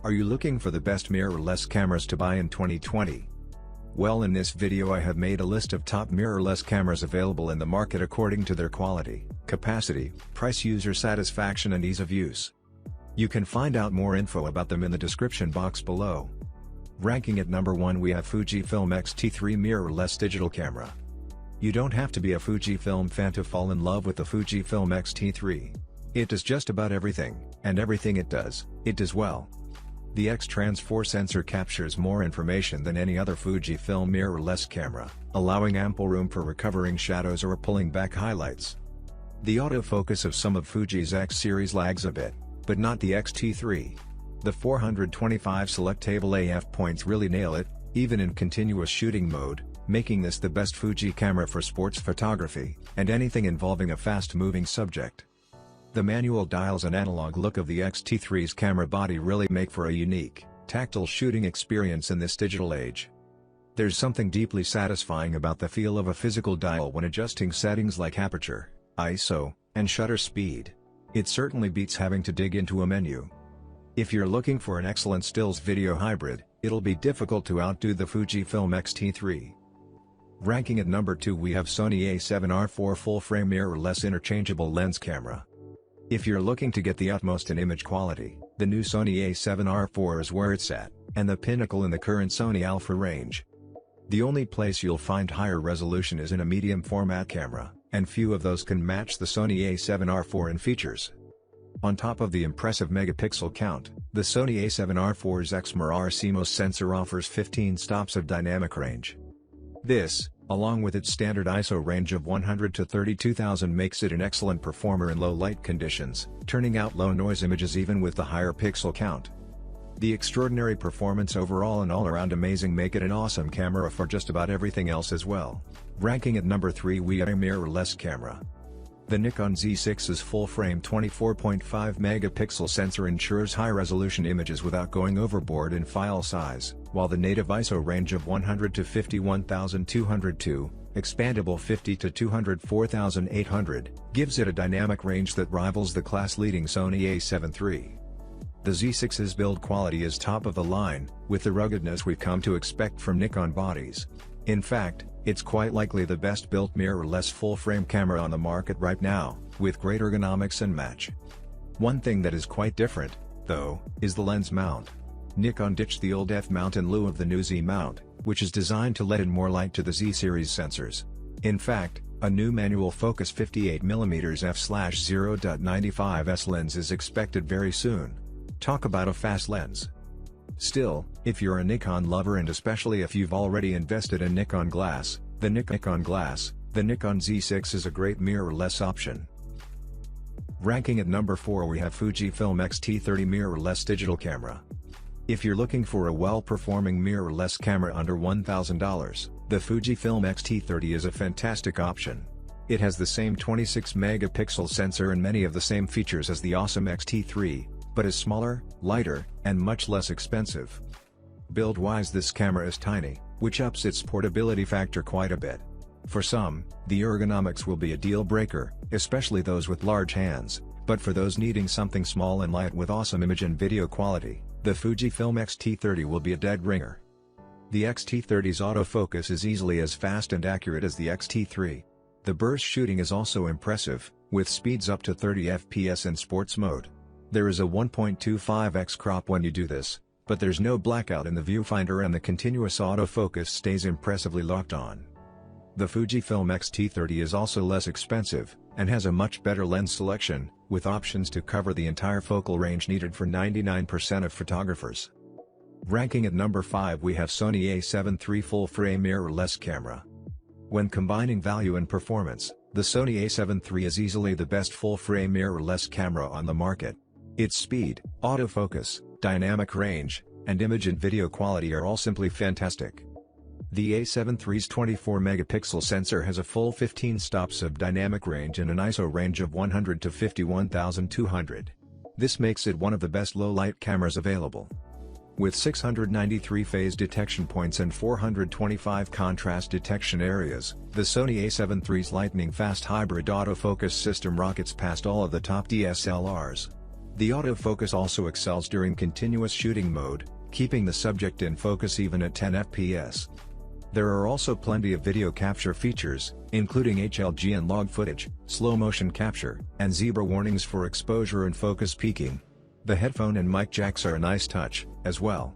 Are you looking for the best mirrorless cameras to buy in 2020? Well, in this video I have made a list of top mirrorless cameras available in the market according to their quality, capacity, price, user satisfaction and ease of use. You can find out more info about them in the description box below. Ranking at number 1, we have Fujifilm XT3 mirrorless digital camera. You don't have to be a Fujifilm fan to fall in love with the Fujifilm XT3. It does just about everything, and everything it does well. The X-Trans 4 sensor captures more information than any other Fujifilm mirrorless camera, allowing ample room for recovering shadows or pulling back highlights. The autofocus of some of Fuji's X series lags a bit, but not the XT3. The 425 selectable AF points really nail it, even in continuous shooting mode, making this the best Fuji camera for sports photography, and anything involving a fast-moving subject. The manual dials and analog look of the XT3's camera body really make for a unique, tactile shooting experience in this digital age. There's something deeply satisfying about the feel of a physical dial when adjusting settings like aperture, ISO, and shutter speed. It certainly beats having to dig into a menu. If you're looking for an excellent stills video hybrid, it'll be difficult to outdo the Fujifilm XT3. Ranking at number 2, we have Sony A7R IV full-frame mirrorless interchangeable lens camera. If you're looking to get the utmost in image quality, the new Sony A7R IV is where it's at, and the pinnacle in the current Sony Alpha range. The only place you'll find higher resolution is in a medium format camera, and few of those can match the Sony A7R IV in features. On top of the impressive megapixel count, the Sony A7R IV's XMR CMOS sensor offers 15 stops of dynamic range. This, along with its standard ISO range of 100 to 32,000, makes it an excellent performer in low light conditions, turning out low noise images even with the higher pixel count. The extraordinary performance overall and all-around amazing make it an awesome camera for just about everything else as well. Ranking at number 3, we have a mirrorless camera. The Nikon Z6's full-frame 24.5 megapixel sensor ensures high-resolution images without going overboard in file size, while the native ISO range of 100 to 51,202, expandable 50 to 204,800, gives it a dynamic range that rivals the class-leading Sony A7 III. The Z6's build quality is top of the line, with the ruggedness we've come to expect from Nikon bodies. In fact, it's quite likely the best-built mirrorless full-frame camera on the market right now, with great ergonomics and match. One thing that is quite different, though, is the lens mount. Nikon ditched the old F mount in lieu of the new Z mount, which is designed to let in more light to the Z series sensors. In fact, a new manual focus 58mm f/0.95s lens is expected very soon. Talk about a fast lens. Still, if you're a Nikon lover and especially if you've already invested in Nikon glass, the Nikon Z6 is a great mirrorless option. Ranking at number 4, we have Fujifilm XT30 mirrorless digital camera. If you're looking for a well-performing mirrorless camera under $1,000, the Fujifilm XT30 is a fantastic option. It has the same 26 megapixel sensor and many of the same features as the awesome XT3, but is smaller, lighter, and much less expensive. Build-wise, this camera is tiny, which ups its portability factor quite a bit. For some, the ergonomics will be a deal-breaker, especially those with large hands, but for those needing something small and light with awesome image and video quality, the Fujifilm XT30 will be a dead ringer. The XT30's autofocus is easily as fast and accurate as the XT3. The burst shooting is also impressive, with speeds up to 30 FPS in sports mode. There is a 1.25x crop when you do this, but there's no blackout in the viewfinder and the continuous autofocus stays impressively locked on. The Fujifilm XT30 is also less expensive, and has a much better lens selection, with options to cover the entire focal range needed for 99% of photographers. Ranking at number 5, we have Sony A7 III full-frame mirrorless camera. When combining value and performance, the Sony A7 III is easily the best full-frame mirrorless camera on the market. Its speed, autofocus, dynamic range, and image and video quality are all simply fantastic. The A7 III's 24 megapixel sensor has a full 15 stops of dynamic range and an ISO range of 100 to 51,200. This makes it one of the best low-light cameras available. With 693 phase detection points and 425 contrast detection areas, the Sony A7 III's lightning-fast hybrid autofocus system rockets past all of the top DSLRs. The autofocus also excels during continuous shooting mode, keeping the subject in focus even at 10 fps. There are also plenty of video capture features, including HLG and log footage, slow motion capture, and zebra warnings for exposure and focus peaking. The headphone and mic jacks are a nice touch, as well.